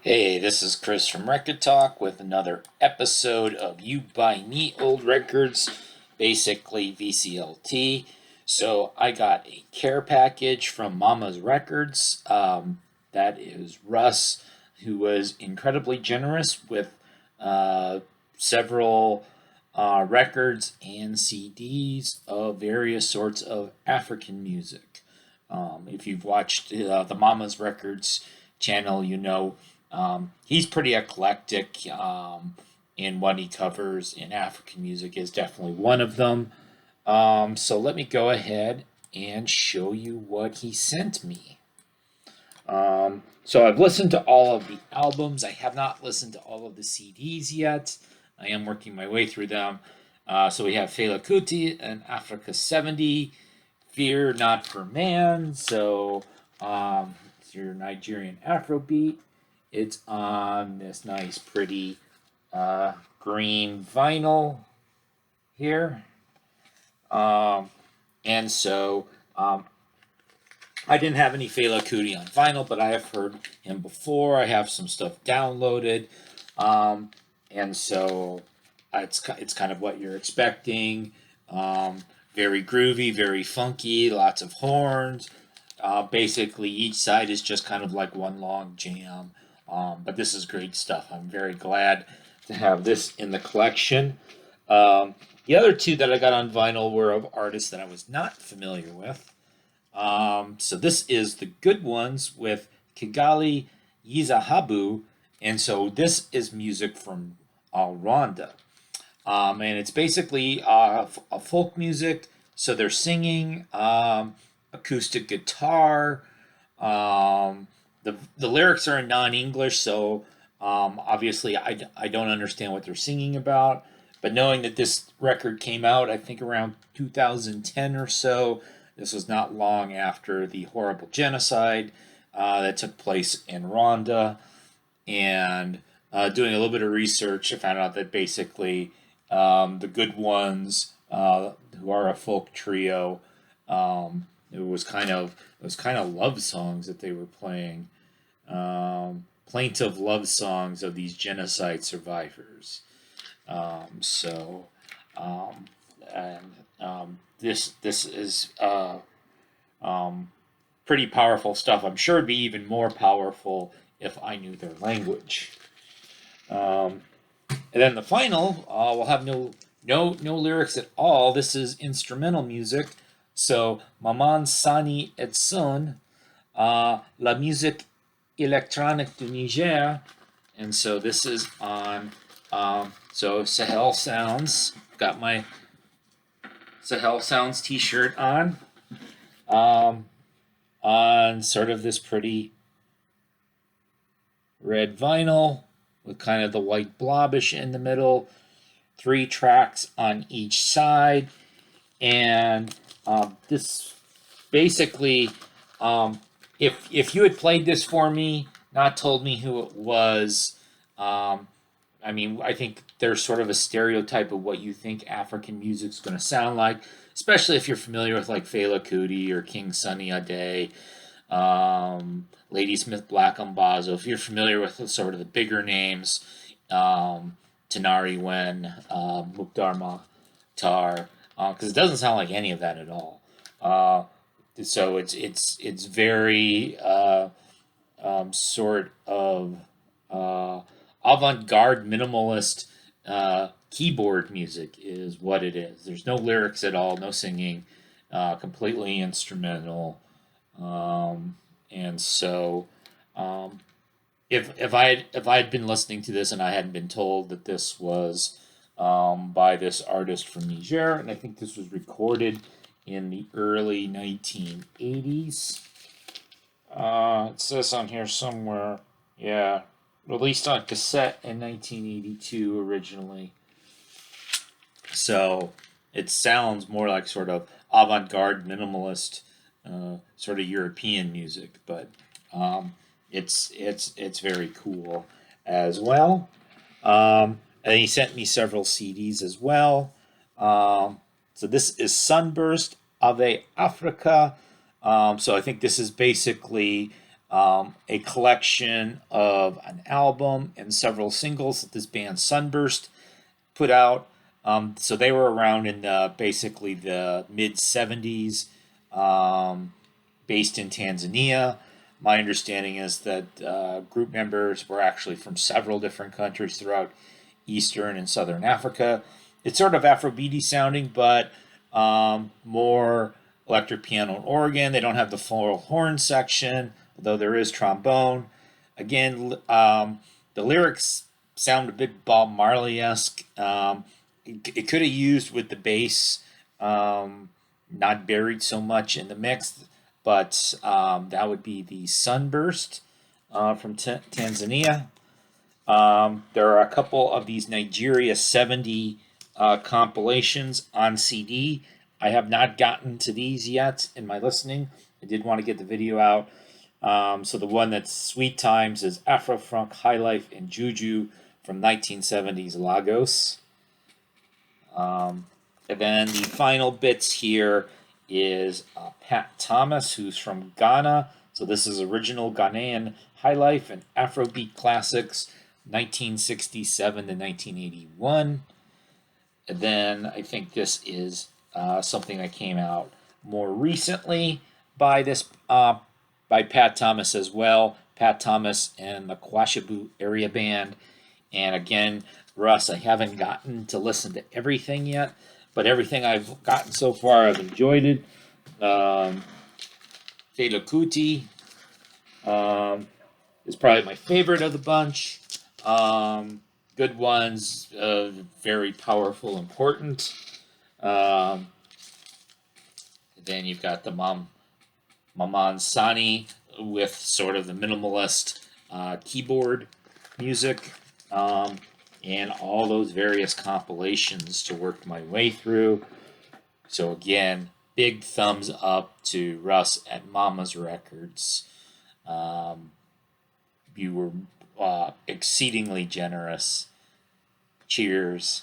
Hey, this is Chris from Rekkid Talk with another episode of You Buy Me Old Records, basically VCLT. So I got a care package from Momma's Records. That is Russ, who was incredibly generous with several records and CDs of various sorts of African music. If you've watched the Momma's Records channel, you know he's pretty eclectic in what he covers, and African music is definitely one of them. So let me go ahead and show you what he sent me. So I've listened to all of the albums. I have not listened to all of the CDs yet. I am working my way through them. So we have Fela Kuti and Africa 70, Fear Not for Man. So it's your Nigerian Afrobeat. It's on this nice, pretty green vinyl here. And so I didn't have any Fela Kuti on vinyl, but I have heard him before. I have some stuff downloaded. And so it's kind of what you're expecting. Very groovy, very funky, lots of horns. Basically, each side is just kind of like one long jam. But this is great stuff. I'm very glad to have this in the collection. The other two that I got on vinyl were of artists that I was not familiar with. So this is the Good Ones with Kigali Yizahabu. And so this is music from Rwanda. And it's basically a folk music. So they're singing, acoustic guitar. The lyrics are in non-English, so obviously I don't understand what they're singing about. But knowing that this record came out, I think around 2010 or so, this was not long after the horrible genocide that took place in Rwanda. And doing a little bit of research, I found out that basically the Good Ones, who are a folk trio, it was kind of love songs that they were playing, plaintive love songs of these genocide survivors. So, this is pretty powerful stuff. I'm sure it'd be even more powerful if I knew their language. And then the final will have no lyrics at all. This is instrumental music. So Maman Sani et Son, La Musique Électronique du Niger. And so this is on so Sahel Sounds. Got my Sahel Sounds t-shirt on sort of this pretty red vinyl with kind of the white blobbish in the middle. 3 tracks on each side. And this basically, if you had played this for me, not told me who it was, I mean, I think there's sort of a stereotype of what you think African music's going to sound like, especially if you're familiar with like Fela Kuti or King Sunny Ade, Ladysmith Black Mambazo. If you're familiar with sort of the bigger names, Tanari Wen, Mukhtar Mahtar, because it doesn't sound like any of that at all. So it's very sort of avant-garde minimalist keyboard music is what it is. There's no lyrics at all, no singing, completely instrumental. And so if I had been listening to this and I hadn't been told that this was by this artist from Niger, and I think this was recorded in the early 1980s. It says on here somewhere, yeah, released on cassette in 1982 originally. So it sounds more like sort of avant-garde minimalist, sort of European music, but it's very cool as well. And he sent me several CDs as well. So this is Sunburst Ave Africa. So I think this is basically a collection of an album and several singles that this band Sunburst put out. So they were around in basically the mid 70s, based in Tanzania. My understanding is that group members were actually from several different countries throughout Eastern and Southern Africa. It's sort of Afrobeaty sounding, but more electric piano and organ. They don't have the full horn section, although there is trombone. Again, the lyrics sound a bit Bob Marley-esque. It could have used with the bass, not buried so much in the mix, but that would be the Sunburst from Tanzania. There are a couple of these Nigeria 70 compilations on CD. I have not gotten to these yet in my listening. I did want to get the video out. So the one that's Sweet Times is Afro Funk, High Life, and Juju from 1970s Lagos. And then the final bits here is Pat Thomas, who's from Ghana. So this is original Ghanaian High Life and Afrobeat Classics, 1967 to 1981. And then I think this is something that came out more recently by Pat Thomas as well. Pat Thomas and the Kwashibu Area Band. And again, Russ, I haven't gotten to listen to everything yet, but everything I've gotten so far, I've enjoyed it. Fela Kuti is probably my favorite of the bunch. Good ones, very powerful, important. Then you've got the Momma Sani with sort of the minimalist keyboard music, and all those various compilations to work my way through. So again, big thumbs up to Russ at Momma's Records. You were exceedingly generous. Cheers.